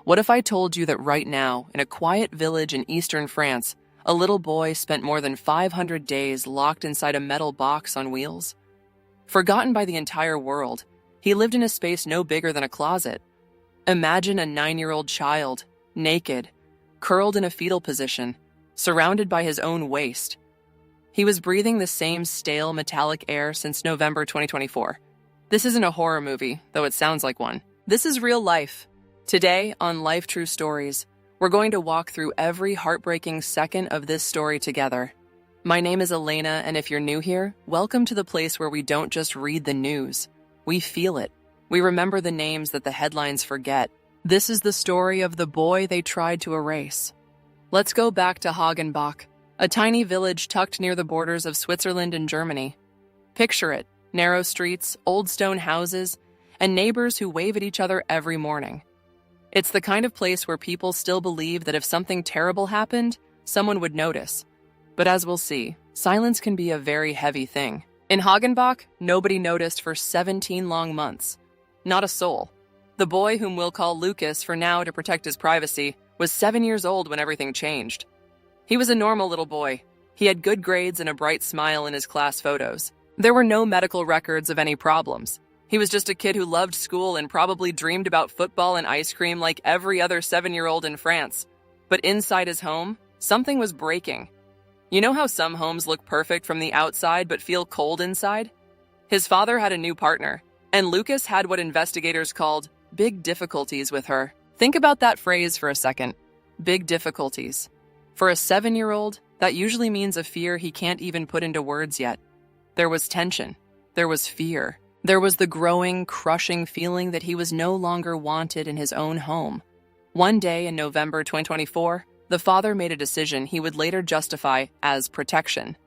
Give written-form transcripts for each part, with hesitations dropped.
What if I told you that right now, in a quiet village in eastern France, a little boy spent more than 500 days locked inside a metal box on wheels? Forgotten by the entire world, he lived in a space no bigger than a closet. Imagine a 9-year-old child, naked, curled in a fetal position, surrounded by his own waste. He was breathing the same stale metallic air since November 2024. This isn't a horror movie, though it sounds like one. This is real life. Today, on Life True Stories, we're going to walk through every heartbreaking second of this story together. My name is Elena, and if you're new here, welcome to the place where we don't just read the news. We feel it. We remember the names that the headlines forget. This is the story of the boy they tried to erase. Let's go back to Hagenbach, a tiny village tucked near the borders of Switzerland and Germany. Picture it, narrow streets, old stone houses, and neighbors who wave at each other every morning. It's the kind of place where people still believe that if something terrible happened, someone would notice. But as we'll see, silence can be a very heavy thing. In Hagenbach, nobody noticed for 17 long months. Not a soul. The boy, whom we'll call Lucas for now to protect his privacy, was 7 years old when everything changed. He was a normal little boy. He had good grades and a bright smile in his class photos. There were no medical records of any problems. He was just a kid who loved school and probably dreamed about football and ice cream like every other 7-year-old in France. But inside his home, something was breaking. You know how some homes look perfect from the outside but feel cold inside? His father had a new partner, and Lucas had what investigators called big difficulties with her. Think about that phrase for a second. Big difficulties. For a 7-year-old, that usually means a fear he can't even put into words yet. There was tension. There was fear. There was the growing, crushing feeling that he was no longer wanted in his own home. One day in November 2024, the father made a decision he would later justify as protection.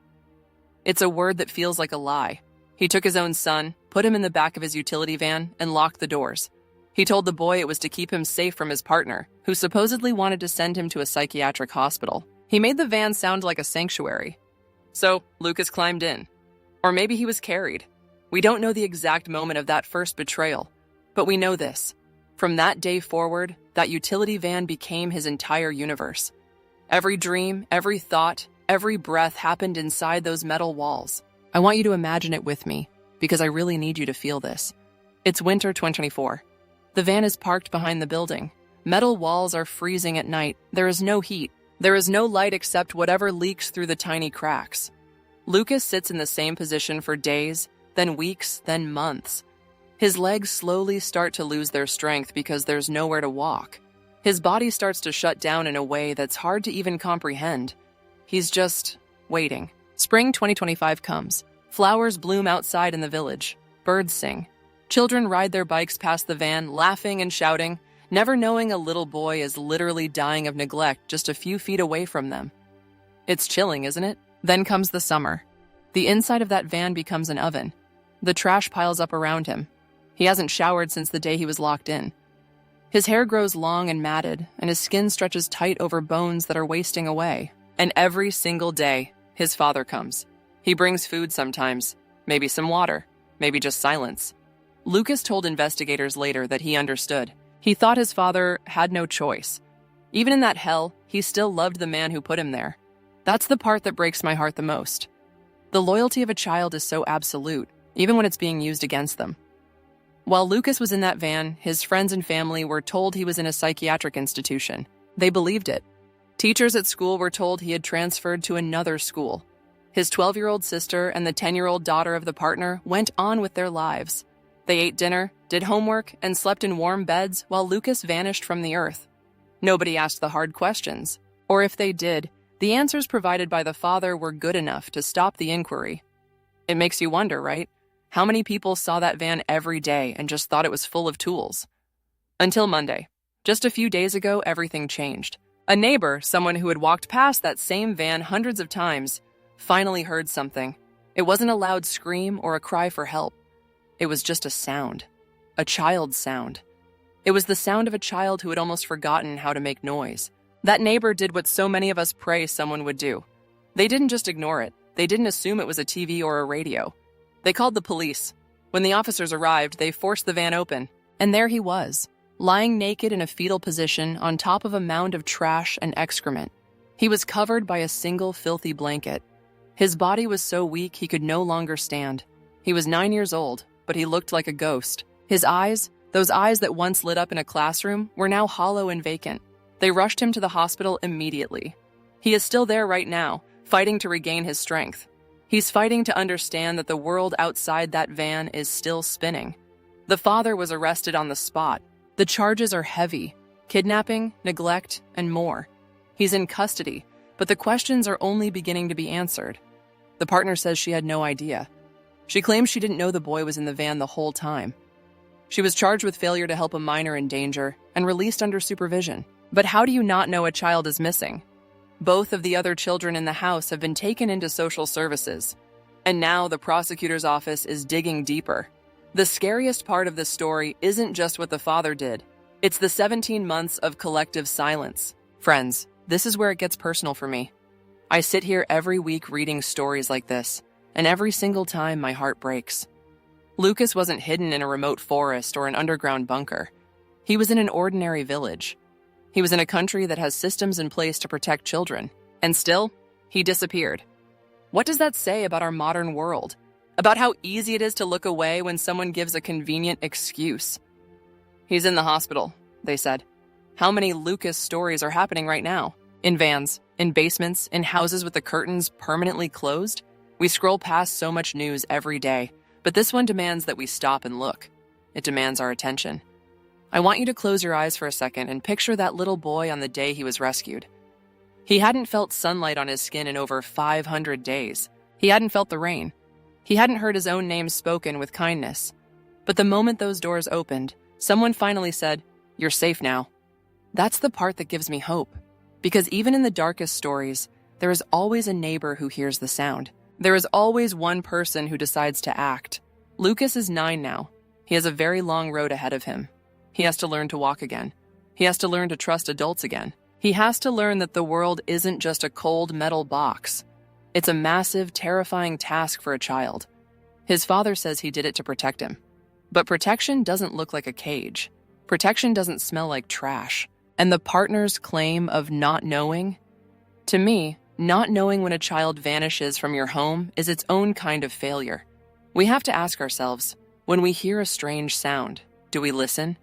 It's a word that feels like a lie. He took his own son, put him in the back of his utility van, and locked the doors. He told the boy it was to keep him safe from his partner, who supposedly wanted to send him to a psychiatric hospital. He made the van sound like a sanctuary. So, Lucas climbed in. Or maybe he was carried. We don't know the exact moment of that first betrayal, but we know this. From that day forward, that utility van became his entire universe. Every dream, every thought, every breath happened inside those metal walls. I want you to imagine it with me, because I really need you to feel this. It's winter 2024. The van is parked behind the building. Metal walls are freezing at night. There is no heat. There is no light except whatever leaks through the tiny cracks. Lucas sits in the same position for days, then weeks, then months. His legs slowly start to lose their strength because there's nowhere to walk. His body starts to shut down in a way that's hard to even comprehend. He's just waiting. Spring 2025 comes. Flowers bloom outside in the village. Birds sing. Children ride their bikes past the van, laughing and shouting, never knowing a little boy is literally dying of neglect just a few feet away from them. It's chilling, isn't it? Then comes the summer. The inside of that van becomes an oven. The trash piles up around him. He hasn't showered since the day he was locked in. His hair grows long and matted, and his skin stretches tight over bones that are wasting away. And every single day, his father comes. He brings food sometimes, maybe some water, maybe just silence. Lucas told investigators later that he understood. He thought his father had no choice. Even in that hell, he still loved the man who put him there. That's the part that breaks my heart the most. The loyalty of a child is so absolute, even when it's being used against them. While Lucas was in that van, his friends and family were told he was in a psychiatric institution. They believed it. Teachers at school were told he had transferred to another school. His 12-year-old sister and the 10-year-old daughter of the partner went on with their lives. They ate dinner, did homework, and slept in warm beds while Lucas vanished from the earth. Nobody asked the hard questions, or if they did, the answers provided by the father were good enough to stop the inquiry. It makes you wonder, right? How many people saw that van every day and just thought it was full of tools? Until Monday. Just a few days ago, everything changed. A neighbor, someone who had walked past that same van hundreds of times, finally heard something. It wasn't a loud scream or a cry for help. It was just a sound. A child's sound. It was the sound of a child who had almost forgotten how to make noise. That neighbor did what so many of us pray someone would do. They didn't just ignore it. They didn't assume it was a TV or a radio. They called the police. When the officers arrived, they forced the van open. And there he was, lying naked in a fetal position on top of a mound of trash and excrement. He was covered by a single filthy blanket. His body was so weak he could no longer stand. He was 9 years old, but he looked like a ghost. His eyes, those eyes that once lit up in a classroom, were now hollow and vacant. They rushed him to the hospital immediately. He is still there right now, fighting to regain his strength. He's fighting to understand that the world outside that van is still spinning. The father was arrested on the spot. The charges are heavy: kidnapping, neglect, and more. He's in custody, but the questions are only beginning to be answered. The partner says she had no idea. She claims she didn't know the boy was in the van the whole time. She was charged with failure to help a minor in danger and released under supervision. But how do you not know a child is missing? Both of the other children in the house have been taken into social services, and now the prosecutor's office is digging deeper. The scariest part of this story isn't just what the father did. It's the 17 months of collective silence. Friends, this is where it gets personal for me. I sit here every week reading stories like this, and every single time my heart breaks. Lucas wasn't hidden in a remote forest or an underground bunker. He was in an ordinary village. He was in a country that has systems in place to protect children, and still, he disappeared. What does that say about our modern world? About how easy it is to look away when someone gives a convenient excuse? He's in the hospital, they said. How many Lucas stories are happening right now? In vans, in basements, in houses with the curtains permanently closed? We scroll past so much news every day, but this one demands that we stop and look. It demands our attention. I want you to close your eyes for a second and picture that little boy on the day he was rescued. He hadn't felt sunlight on his skin in over 500 days. He hadn't felt the rain. He hadn't heard his own name spoken with kindness. But the moment those doors opened, someone finally said, "You're safe now." That's the part that gives me hope. Because even in the darkest stories, there is always a neighbor who hears the sound. There is always one person who decides to act. Lucas is 9 now. He has a very long road ahead of him. He has to learn to walk again. He has to learn to trust adults again. He has to learn that the world isn't just a cold metal box. It's a massive, terrifying task for a child. His father says he did it to protect him. But protection doesn't look like a cage. Protection doesn't smell like trash. And the partner's claim of not knowing? To me, not knowing when a child vanishes from your home is its own kind of failure. We have to ask ourselves, when we hear a strange sound, do we listen?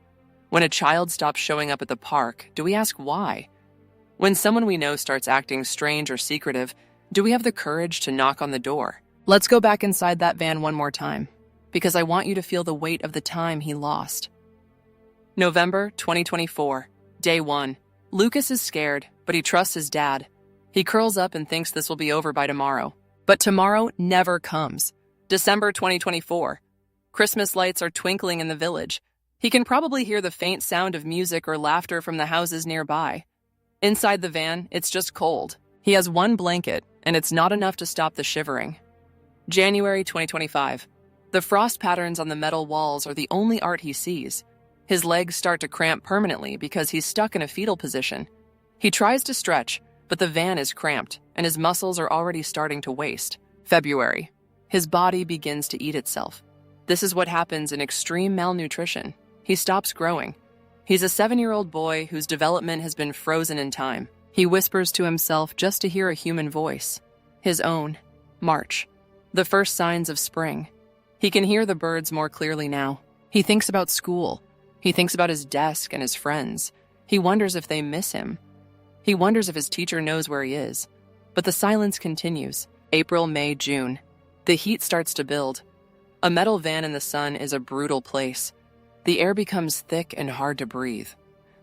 When a child stops showing up at the park, do we ask why? When someone we know starts acting strange or secretive, do we have the courage to knock on the door? Let's go back inside that van one more time, because I want you to feel the weight of the time he lost. November 2024, day 1. Lucas is scared, but he trusts his dad. He curls up and thinks this will be over by tomorrow. But tomorrow never comes. December 2024. Christmas lights are twinkling in the village. He can probably hear the faint sound of music or laughter from the houses nearby. Inside the van, it's just cold. He has one blanket, and it's not enough to stop the shivering. January 2025. The frost patterns on the metal walls are the only art he sees. His legs start to cramp permanently because he's stuck in a fetal position. He tries to stretch, but the van is cramped, and his muscles are already starting to waste. February. His body begins to eat itself. This is what happens in extreme malnutrition. He stops growing. He's a 7-year-old boy whose development has been frozen in time. He whispers to himself just to hear a human voice. His own. March. The first signs of spring. He can hear the birds more clearly now. He thinks about school. He thinks about his desk and his friends. He wonders if they miss him. He wonders if his teacher knows where he is. But the silence continues. April, May, June. The heat starts to build. A metal van in the sun is a brutal place. The air becomes thick and hard to breathe.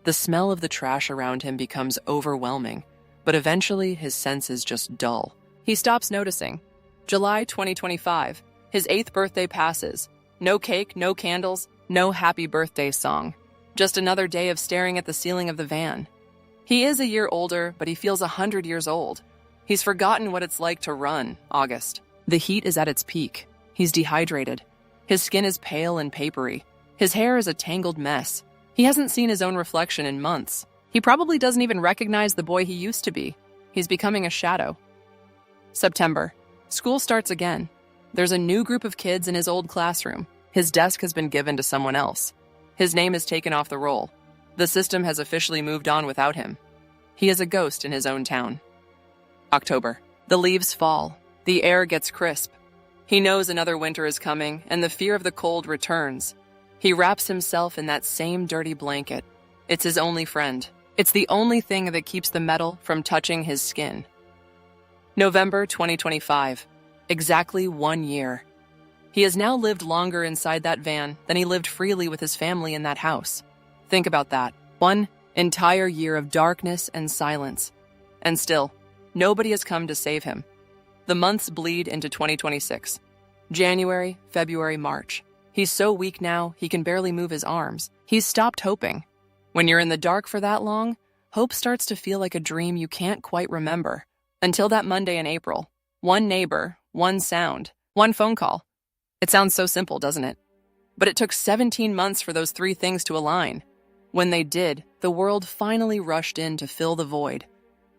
The smell of the trash around him becomes overwhelming, but eventually his senses just dull. He stops noticing. July 2025. His 8th birthday passes. No cake, no candles, no happy birthday song. Just another day of staring at the ceiling of the van. He is a year older, but he feels 100 years old. He's forgotten what it's like to run, August. The heat is at its peak. He's dehydrated. His skin is pale and papery. His hair is a tangled mess. He hasn't seen his own reflection in months. He probably doesn't even recognize the boy he used to be. He's becoming a shadow. September. School starts again. There's a new group of kids in his old classroom. His desk has been given to someone else. His name is taken off the roll. The system has officially moved on without him. He is a ghost in his own town. October. The leaves fall. The air gets crisp. He knows another winter is coming, and the fear of the cold returns. He wraps himself in that same dirty blanket. It's his only friend. It's the only thing that keeps the metal from touching his skin. November 2025. Exactly 1 year. He has now lived longer inside that van than he lived freely with his family in that house. Think about that. 1 entire year of darkness and silence. And still, nobody has come to save him. The months bleed into 2026. January, February, March. He's so weak now, he can barely move his arms. He's stopped hoping. When you're in the dark for that long, hope starts to feel like a dream you can't quite remember. Until that Monday in April. 1 neighbor, 1 sound, 1 phone call. It sounds so simple, doesn't it? But it took 17 months for those 3 things to align. When they did, the world finally rushed in to fill the void.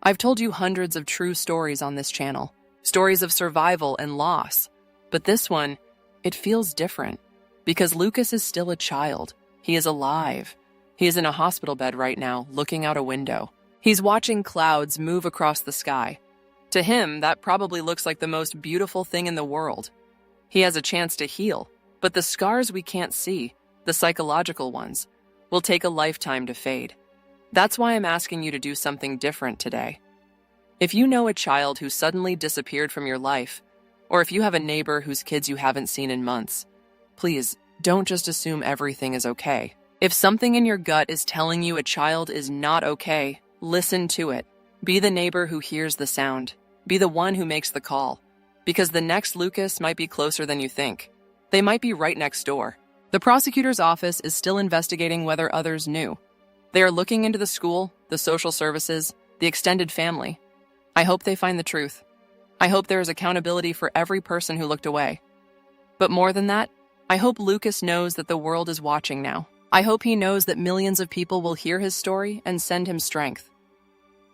I've told you hundreds of true stories on this channel. Stories of survival and loss. But this one, it feels different. Because Lucas is still a child. He is alive. He is in a hospital bed right now, looking out a window. He's watching clouds move across the sky. To him, that probably looks like the most beautiful thing in the world. He has a chance to heal, but the scars we can't see, the psychological ones, will take a lifetime to fade. That's why I'm asking you to do something different today. If you know a child who suddenly disappeared from your life, or if you have a neighbor whose kids you haven't seen in months, please don't just assume everything is okay. If something in your gut is telling you a child is not okay, listen to it. Be the neighbor who hears the sound. Be the one who makes the call. Because the next Lucas might be closer than you think. They might be right next door. The prosecutor's office is still investigating whether others knew. They are looking into the school, the social services, the extended family. I hope they find the truth. I hope there is accountability for every person who looked away. But more than that, I hope Lucas knows that the world is watching now. I hope he knows that millions of people will hear his story and send him strength.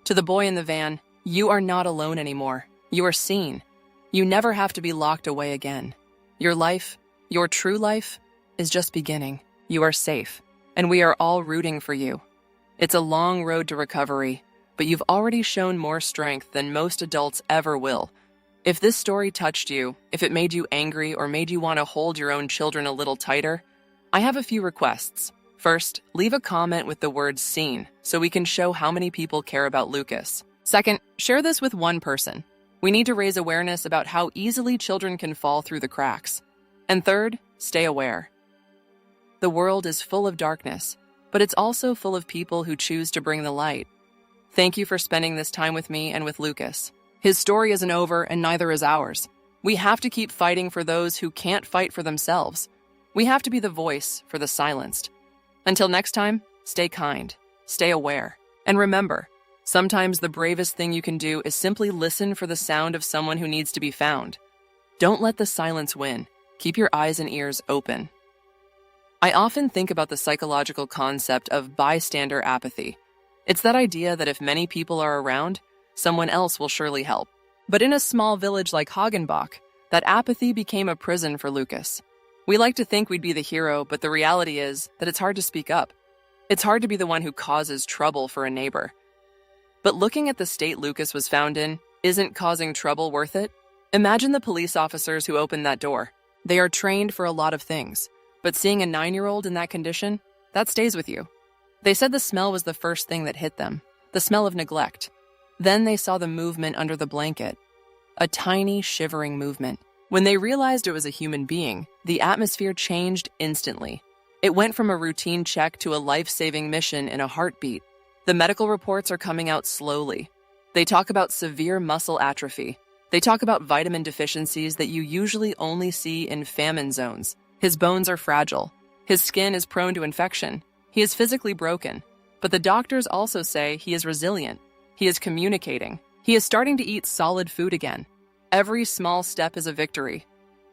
To the boy in the van, you are not alone anymore. You are seen. You never have to be locked away again. Your life, your true life, is just beginning. You are safe, and we are all rooting for you. It's a long road to recovery, but you've already shown more strength than most adults ever will. If this story touched you, if it made you angry or made you want to hold your own children a little tighter, I have a few requests. First, leave a comment with the word "seen" so we can show how many people care about Lucas. Second, share this with 1 person. We need to raise awareness about how easily children can fall through the cracks. And third, stay aware. The world is full of darkness, but it's also full of people who choose to bring the light. Thank you for spending this time with me and with Lucas. His story isn't over, and neither is ours. We have to keep fighting for those who can't fight for themselves. We have to be the voice for the silenced. Until next time, stay kind, stay aware, and remember, sometimes the bravest thing you can do is simply listen for the sound of someone who needs to be found. Don't let the silence win. Keep your eyes and ears open. I often think about the psychological concept of bystander apathy. It's that idea that if many people are around, someone else will surely help. But in a small village like Hagenbach, that apathy became a prison for Lucas. We like to think we'd be the hero, but the reality is that it's hard to speak up. It's hard to be the one who causes trouble for a neighbor. But looking at the state Lucas was found in, isn't causing trouble worth it? Imagine the police officers who opened that door. They are trained for a lot of things, but seeing a 9-year-old in that condition, that stays with you. They said the smell was the first thing that hit them, the smell of neglect. Then they saw the movement under the blanket, a tiny, shivering movement. When they realized it was a human being, the atmosphere changed instantly. It went from a routine check to a life-saving mission in a heartbeat. The medical reports are coming out slowly. They talk about severe muscle atrophy. They talk about vitamin deficiencies that you usually only see in famine zones. His bones are fragile. His skin is prone to infection. He is physically broken. But the doctors also say he is resilient. He is communicating. He is starting to eat solid food again. Every small step is a victory.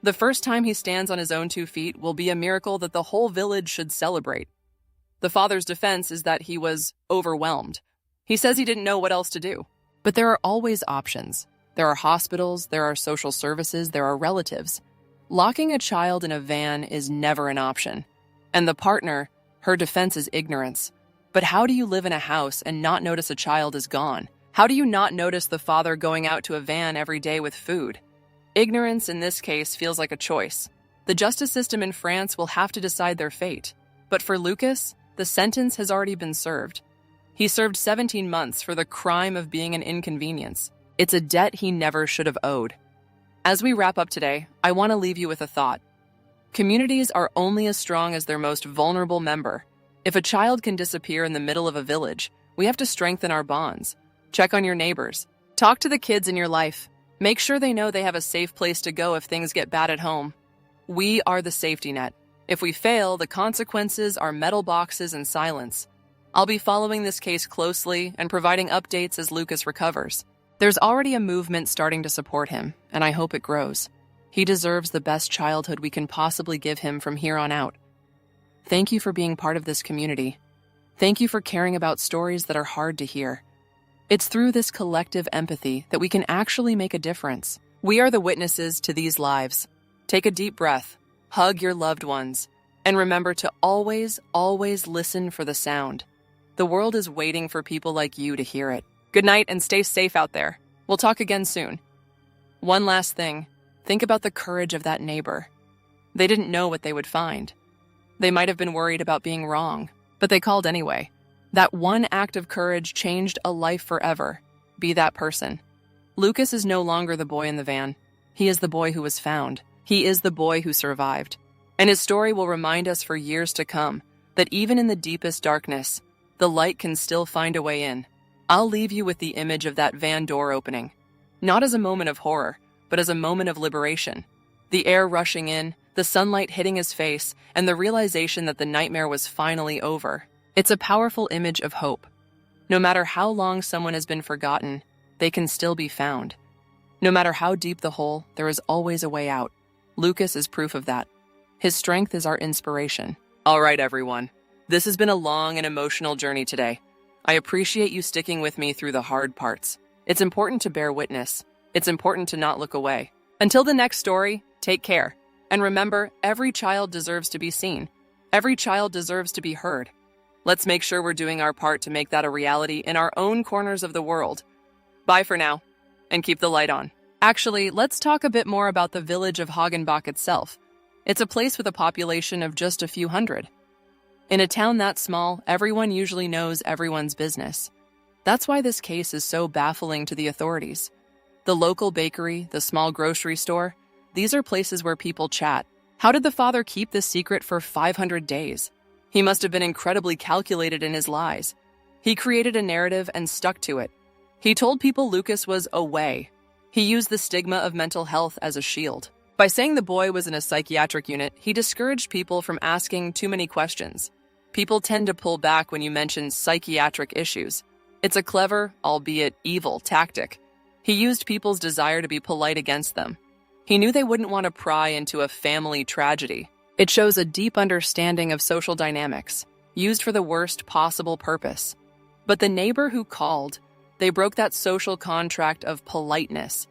The first time he stands on his own 2 feet will be a miracle that the whole village should celebrate. The father's defense is that he was overwhelmed. He says he didn't know what else to do. But there are always options. There are hospitals, there are social services, there are relatives. Locking a child in a van is never an option. And the partner, her defense is ignorance. But how do you live in a house and not notice a child is gone? How do you not notice the father going out to a van every day with food? Ignorance in this case feels like a choice. The justice system in France will have to decide their fate. But for Lucas, the sentence has already been served. He served 17 months for the crime of being an inconvenience. It's a debt he never should have owed. As we wrap up today, I want to leave you with a thought. Communities are only as strong as their most vulnerable member. If a child can disappear in the middle of a village, we have to strengthen our bonds. Check on your neighbors. Talk to the kids in your life. Make sure they know they have a safe place to go if things get bad at home. We are the safety net. If we fail, the consequences are metal boxes and silence. I'll be following this case closely and providing updates as Lucas recovers. There's already a movement starting to support him, and I hope it grows. He deserves the best childhood we can possibly give him from here on out. Thank you for being part of this community. Thank you for caring about stories that are hard to hear. It's through this collective empathy that we can actually make a difference. We are the witnesses to these lives. Take a deep breath, hug your loved ones, and remember to always, always listen for the sound. The world is waiting for people like you to hear it. Good night and stay safe out there. We'll talk again soon. One last thing, think about the courage of that neighbor. They didn't know what they would find. They might have been worried about being wrong, but they called anyway. That one act of courage changed a life forever. Be that person. Lucas is no longer the boy in the van. He is the boy who was found. He is the boy who survived. And his story will remind us for years to come that even in the deepest darkness, the light can still find a way in. I'll leave you with the image of that van door opening. Not as a moment of horror, but as a moment of liberation. The air rushing in, the sunlight hitting his face, and the realization that the nightmare was finally over. It's a powerful image of hope. No matter how long someone has been forgotten, they can still be found. No matter how deep the hole, there is always a way out. Lucas is proof of that. His strength is our inspiration. All right, everyone. This has been a long and emotional journey today. I appreciate you sticking with me through the hard parts. It's important to bear witness. It's important to not look away. Until the next story, take care. And remember, every child deserves to be seen. Every child deserves to be heard. Let's make sure we're doing our part to make that a reality in our own corners of the world. Bye for now, and keep the light on. Actually, let's talk a bit more about the village of Hagenbach itself. It's a place with a population of just a few hundred. In a town that small, everyone usually knows everyone's business. That's why this case is so baffling to the authorities. The local bakery, the small grocery store, these are places where people chat. How did the father keep this secret for 500 days? He must have been incredibly calculated in his lies. He created a narrative and stuck to it. He told people Lucas was away. He used the stigma of mental health as a shield. By saying the boy was in a psychiatric unit, he discouraged people from asking too many questions. People tend to pull back when you mention psychiatric issues. It's a clever, albeit evil, tactic. He used people's desire to be polite against them. He knew they wouldn't want to pry into a family tragedy. It shows a deep understanding of social dynamics, used for the worst possible purpose. But the neighbor who called, they broke that social contract of politeness.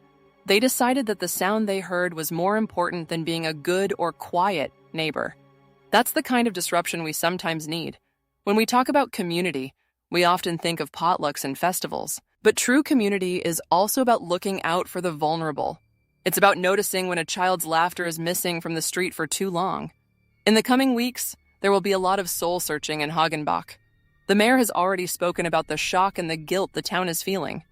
They decided that the sound they heard was more important than being a good or quiet neighbor. That's the kind of disruption we sometimes need. When we talk about community, we often think of potlucks and festivals. But true community is also about looking out for the vulnerable. It's about noticing when a child's laughter is missing from the street for too long. In the coming weeks, there will be a lot of soul-searching in Hagenbach. The mayor has already spoken about the shock and the guilt the town is feeling.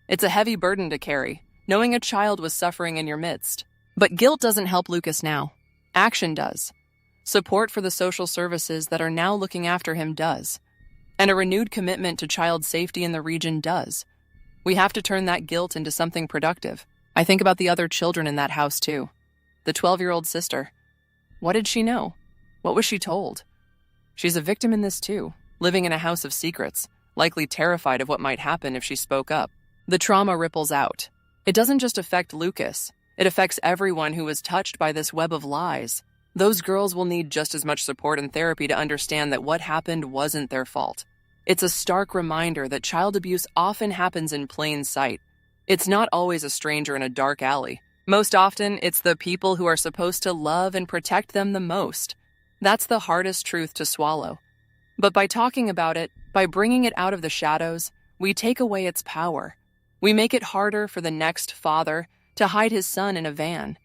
It's a heavy burden to carry, knowing a child was suffering in your midst. But guilt doesn't help Lucas now. Action does. Support for the social services that are now looking after him does. And a renewed commitment to child safety in the region does. We have to turn that guilt into something productive. I think about the other children in that house too. The 12-year-old sister. What did she know? What was she told? She's a victim in this too, living in a house of secrets, likely terrified of what might happen if she spoke up. The trauma ripples out. It doesn't just affect Lucas. It affects everyone who was touched by this web of lies. Those girls will need just as much support and therapy to understand that what happened wasn't their fault. It's a stark reminder that child abuse often happens in plain sight. It's not always a stranger in a dark alley. Most often, it's the people who are supposed to love and protect them the most. That's the hardest truth to swallow. But by talking about it, By bringing it out of the shadows, we take away its power. We make it harder for the next father to hide his son in a van.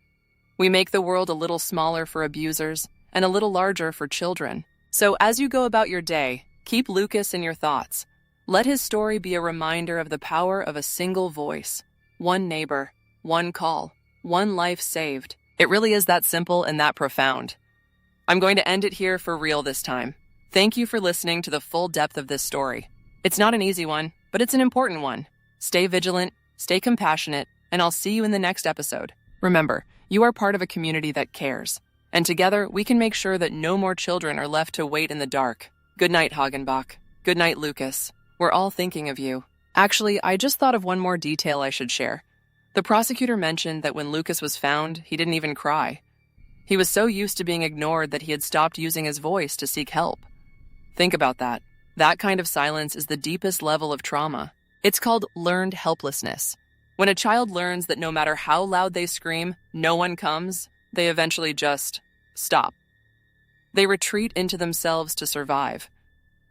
We make the world a little smaller for abusers and a little larger for children. So as you go about your day, keep Lucas in your thoughts. Let his story be a reminder of the power of a single voice, one neighbor, one call, one life saved. It really is that simple and that profound. I'm going to end it here for real this time. Thank you for listening to the full depth of this story. It's not an easy one, but it's an important one. Stay vigilant, stay compassionate, and I'll see you in the next episode. Remember, you are part of a community that cares, and together we can make sure that no more children are left to wait in the dark. Good night, Hagenbach. Good night, Lucas. We're all thinking of you. Actually, I just thought of one more detail I should share. The prosecutor mentioned that when Lucas was found, he didn't even cry. He was so used to being ignored that he had stopped using his voice to seek help. Think about that. That kind of silence is the deepest level of trauma. It's called learned helplessness. When a child learns that no matter how loud they scream, no one comes, they eventually just stop. They retreat into themselves to survive.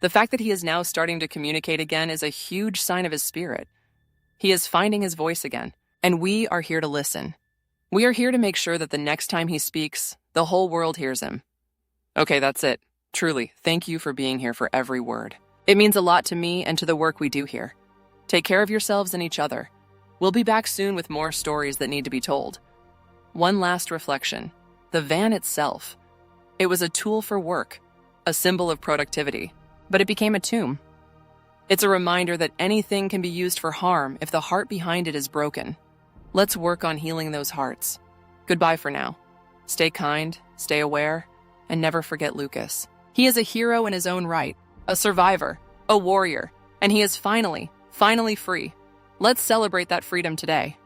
The fact that he is now starting to communicate again is a huge sign of his spirit. He is finding his voice again, and we are here to listen. We are here to make sure that the next time he speaks, the whole world hears him. Okay, that's it. Truly, thank you for being here for every word. It means a lot to me and to the work we do here. Take care of yourselves and each other. We'll be back soon with more stories that need to be told. One last reflection. The van itself. It was a tool for work, a symbol of productivity, but it became a tomb. It's a reminder that anything can be used for harm if the heart behind it is broken. Let's work on healing those hearts. Goodbye for now. Stay kind, stay aware, and never forget Lucas. He is a hero in his own right, a survivor, a warrior, and he is finally free. Let's celebrate that freedom today.